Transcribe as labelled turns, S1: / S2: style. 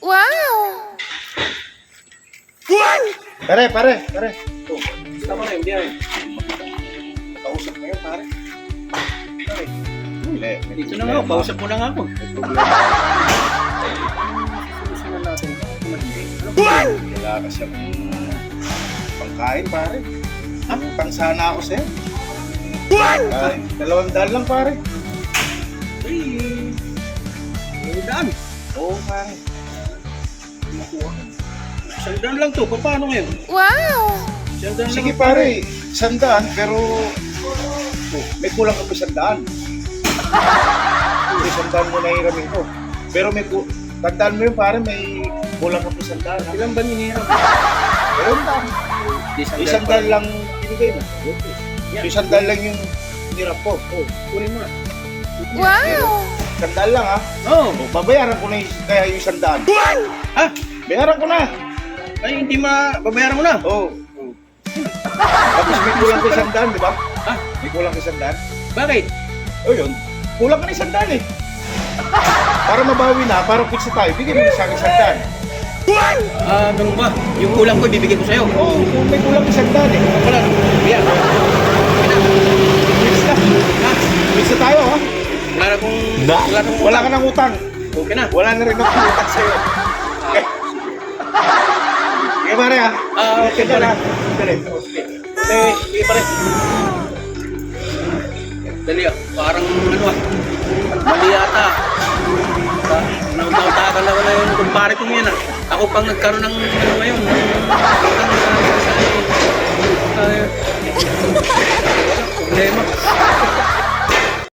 S1: Wow!
S2: Pare. Oh,
S3: Tama na yun, diyan.
S2: kausap mo yun, pare. Pare. Hindi.
S3: Dito na nga, kausap mo na nga ako.
S2: Wala ka siyang pangkain, pare. Pangsana ako sa'yo. Ay, 200 lang, pare.
S3: Ay, may daan.
S2: Oo, pare.
S3: Makuha. Sandaan lang to, paano ngayon?
S1: Wow!
S3: Sandaan lang.
S2: Sige, pare. 100, pero may kulang ka pa 100. May 100 mo nahiramin ko. Pero tandaan mo yun, pare, may kulang ka pa 100.
S3: Ilan ba ninihiram?
S2: Pero lang. Isang dal lang binigay mo. Isang dal lang yung nirap ko.
S3: Oh, kunin mo na.
S1: Wow!
S2: Isang dal lang, ha?
S3: Oo.
S2: O, babayaran ko na kaya yung 100.
S3: Ha?
S2: Bayaran ko na.
S3: Ay, hindi babayaran mo na.
S2: Oo. Tapos may kulang ka 100, di ba?
S3: Ha?
S2: May kulang ka 100.
S3: Bakit?
S2: O yun, kulang ka na 100 eh. Para mabawi na, para pizza tayo, bigyan mo na sa akin 100.
S3: Ah, ganun ba? Yung kulang ko, ibibigay ko sa'yo.
S2: Oo, kung may kulang ka 100 eh.
S3: Wala na. Yan.
S2: Pizza.
S3: Ha?
S2: Pizza tayo, ha?
S3: Wala na kong...
S2: Wala ka ng utang.
S3: Okay na.
S2: Wala na rin akong utang sa'yo. Okay. Sige, pare, ha?
S3: Okay,
S2: Sige
S3: pare.
S2: na. Dali.
S3: Sige pare. Dali parang ano mali yata. Nautakan na yung kumpare ko yan Ako pang nagkaroon ng ano ngayon. Problema.